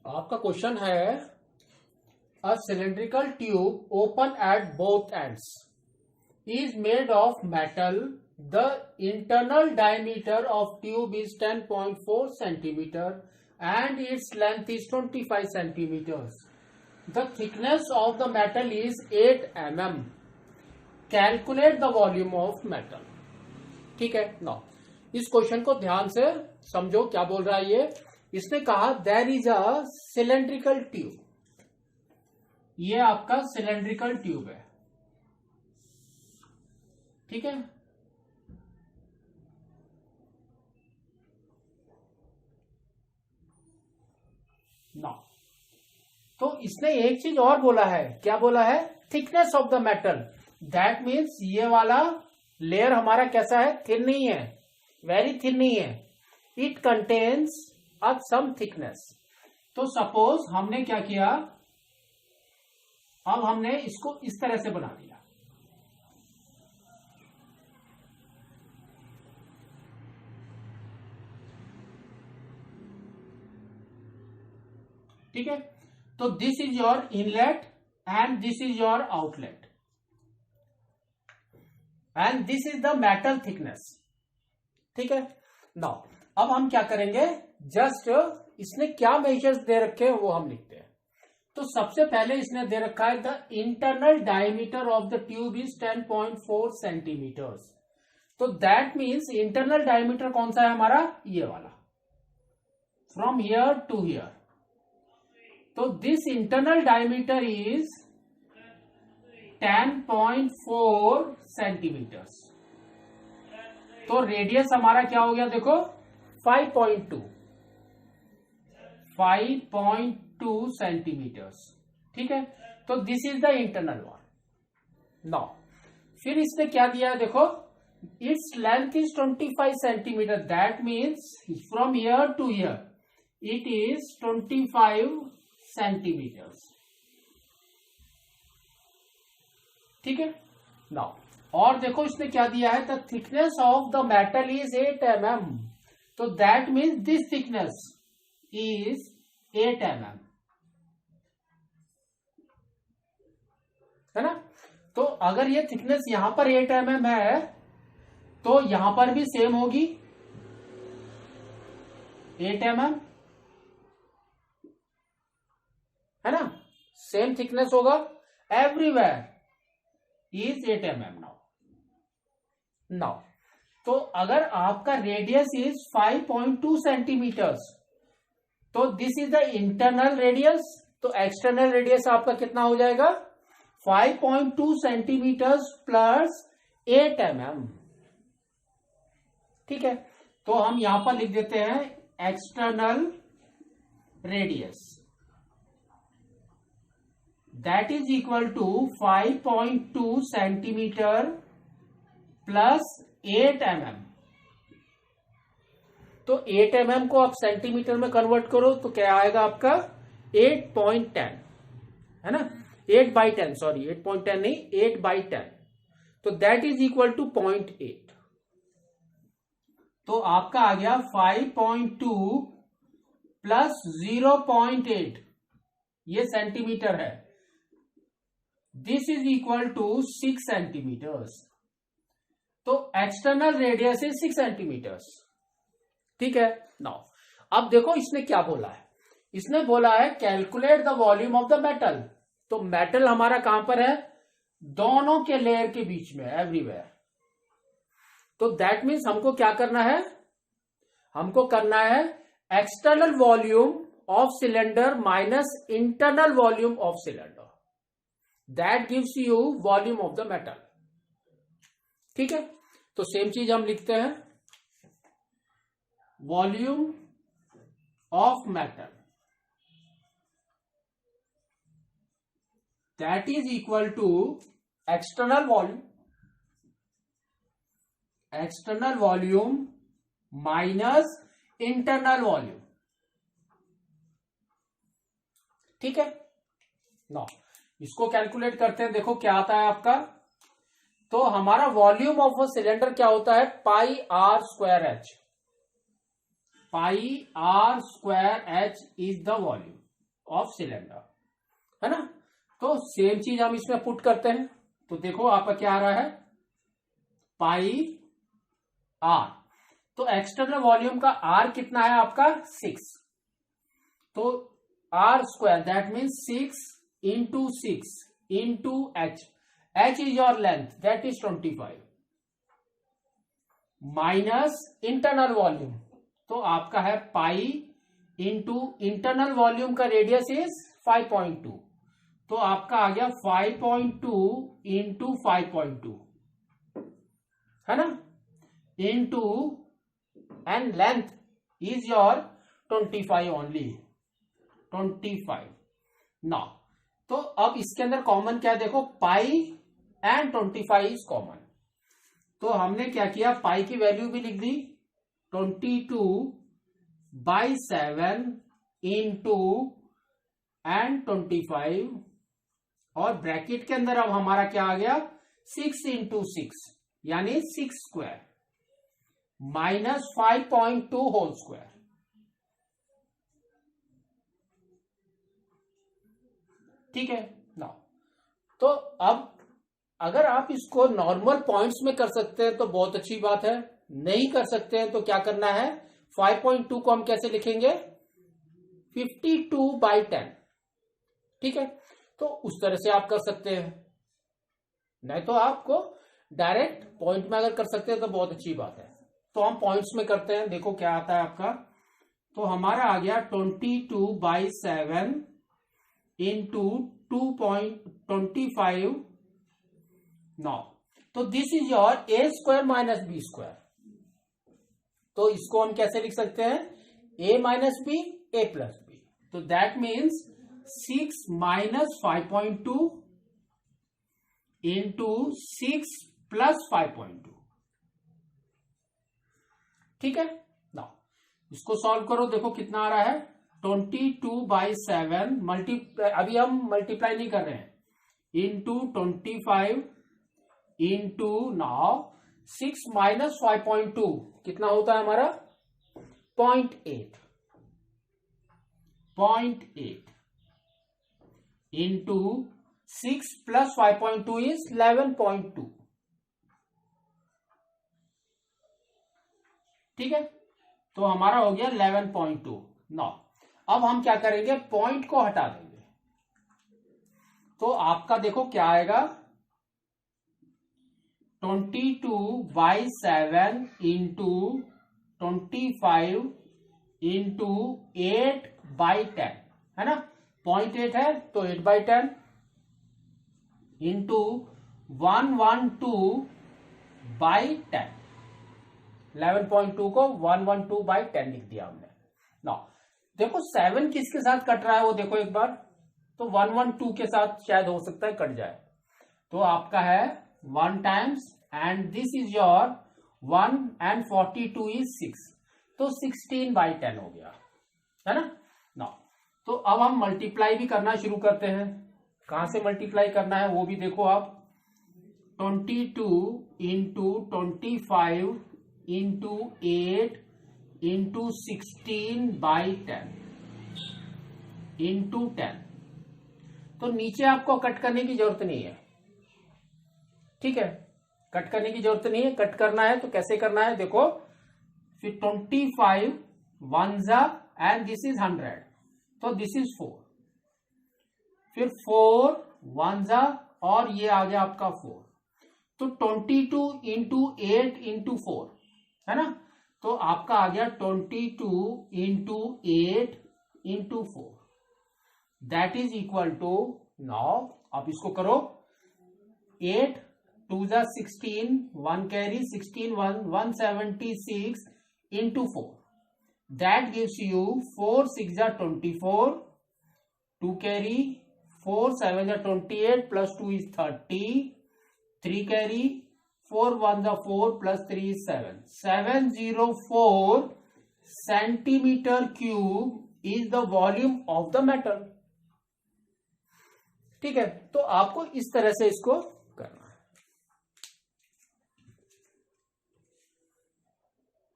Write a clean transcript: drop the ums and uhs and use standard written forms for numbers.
आपका क्वेश्चन है अ cylindrical tube open at both ends is made of metal. The internal diameter of tube is 10.4 centimeter and its length is 25 centimeters. The thickness of the metal is 8 mm. Calculate the volume of metal. ठीक है ना। इस question को ध्यान से समझो क्या बोल रहा है ये। इसने कहा there is a cylindrical tube. ये आपका सिलेंड्रिकल ट्यूब है, ठीक है ना। तो इसने एक चीज और बोला है, क्या बोला है? Thickness of the metal. That means ये वाला लेयर हमारा कैसा है? थिन नहीं है, वेरी थिन नहीं है। It contains a some thickness. तो सपोज हमने क्या किया, अब हमने इसको इस तरह से बना दिया, ठीक है। तो this is your inlet and this is your outlet and this is the metal thickness, ठीक है। नाउ अब हम क्या करेंगे, जस्ट इसने क्या मेजर्स दे रखे हैं वो हम लिखते हैं। तो सबसे पहले इसने दे रखा है the internal diameter of the tube is 10.4 centimetres. तो दैट मीन्स इंटरनल डायमीटर कौन सा है हमारा? ये वाला, फ्रॉम हियर टू हियर। तो this internal diameter is 10.4 centimetres. तो रेडियस हमारा क्या हो गया देखो, 5.2 सेंटीमीटर्स, ठीक है। तो this is the internal one. Now फिर इसने क्या दिया है देखो, it's length is 25 centimetre. That means from here to here it is 25 centimetres, ठीक है। नाउ और देखो इसने क्या दिया है, the thickness of the metal is 8 mm। तो that means this thickness is 8 mm, है ना। तो अगर ये थिकनेस यहां पर 8 mm है तो यहां पर भी सेम होगी 8 mm, है ना। सेम थिकनेस होगा एवरीवेयर इज 8 mm। नाउ तो अगर आपका रेडियस इज 5.2 सेंटीमीटर्स तो this is the internal radius. तो एक्सटर्नल रेडियस आपका कितना हो जाएगा? 5.2 सेंटीमीटर्स प्लस 8 mm, ठीक है। तो हम यहां पर लिख देते हैं external radius, that is equal to 5.2 centimetre plus 8 mm। तो 8 mm को आप सेंटीमीटर में कन्वर्ट करो तो क्या आएगा आपका? 8.10, है ना। 8/10, सॉरी 8.10 नहीं, 8/10। तो दैट इज इक्वल टू 0.8। तो आपका आ गया 5.2 प्लस 0.8, ये सेंटीमीटर है। This is equal to 6 centimetres. तो एक्सटर्नल रेडियस इज 6 सेंटीमीटर्स, ठीक है। नाउ अब देखो इसने क्या बोला है, इसने बोला है calculate the volume of the metal. तो मेटल हमारा कहां पर है? दोनों के लेयर के बीच में, एवरीवेयर। तो दैट मीन्स हमको क्या करना है, हमको करना है external volume of cylinder minus internal volume of cylinder. That gives you volume of the metal, ठीक है। तो सेम चीज हम लिखते हैं, volume of metal that is equal to external volume minus internal volume, ठीक है। नो इसको कैलकुलेट करते हैं, देखो क्या आता है आपका। तो हमारा वॉल्यूम ऑफ अ सिलेंडर क्या होता है? Pi R square H is the volume. Of cylinder, है ना। तो सेम चीज हम इसमें पुट करते हैं, तो देखो आपका क्या आ रहा है, पाई आर। तो एक्सटर्नल वॉल्यूम का आर कितना है आपका 6, तो R square that means 6 into 6 into H, H is your length that is 25 minus internal volume, तो आपका है पाई इंटू इंटरनल वॉल्यूम का रेडियस इज 5.2, तो आपका आ गया 5.2 इंटू 5.2, है ना, into and length is your 25 only, 25 now. तो अब इसके अंदर कॉमन क्या है, देखो पाई एंड 25 इज कॉमन, तो हमने क्या किया, पाई की वैल्यू भी लिख दी 22/7 इंटू एंड 25, और ब्रैकेट के अंदर अब हमारा क्या आ गया 6 इंटू 6 यानी 6 स्क्वायर माइनस 5.2 होल स्क्वायर, ठीक है ना। तो अब अगर आप इसको नॉर्मल पॉइंट्स में कर सकते हैं तो बहुत अच्छी बात है, नहीं कर सकते हैं तो क्या करना है, 5.2 को हम कैसे लिखेंगे 52/10, ठीक है। तो उस तरह से आप कर सकते हैं, नहीं तो आपको डायरेक्ट पॉइंट में अगर कर सकते हैं तो बहुत अच्छी बात है। तो हम पॉइंट्स में करते हैं, देखो क्या आता है आपका, तो हमारा आ गया 22/7 इंटू 2.25 नौ, तो this is your A square minus B square, तो इसको हम कैसे लिख सकते हैं, A minus B A plus B, तो that means 6 minus 5.2 into 6 plus 5.2, ठीक है ना। इसको सॉल्व करो, देखो कितना आ रहा है 22/7 अभी हम मल्टीप्लाई नहीं कर रहे हैं, इंटू 25 इंटू नाउ 6 माइनस 5.2 कितना होता है हमारा 0.8 इंटू 6 प्लस 5.2 इज 11.2, ठीक है। तो हमारा हो गया 11.2 नौ। अब हम क्या करेंगे, पॉइंट को हटा देंगे, तो आपका देखो क्या आएगा 22/7 इंटू 25 इंटू 8/10, है ना, 0.8 है तो 8/10 इंटू 112/10, 11.2 को 112/10 लिख दिया हमने ना। देखो 7 किसके साथ कट रहा है वो देखो एक बार, तो 112 के साथ शायद हो सकता है कट जाए, तो आपका है 1 times and this is your 1 and 42 is 6, तो 16/10 हो गया, है ना ना। तो अब हम मल्टीप्लाई भी करना शुरू करते हैं, कहां से मल्टीप्लाई करना है वो भी देखो आप, 22 इंटू 25 इंटू 8 इंटू 16/10 इंटू 10, तो नीचे आपको कट करने की जरूरत नहीं है, ठीक है, कट करने की जरूरत नहीं है। कट करना है तो कैसे करना है, देखो फिर 25 1 एंड दिस इज 100, तो दिस इज 4, फिर 4 1 और ये आ गया आपका 4, तो 22 इंटू 8 इंटू 4, है ना, तो आपका आ गया 22 into 8 into 4, that is equal to, now आप इसको करो, 8 2 16, 1 carry 16 176 into 4, that gives you 4 6 24, 2 carry 4 7 28 plus 2 is 30, 3 carry 4 1 4 plus 3 is 7, 704 centimetre cube is the volume of the metal, ठीक है। तो आपको इस तरह से इसको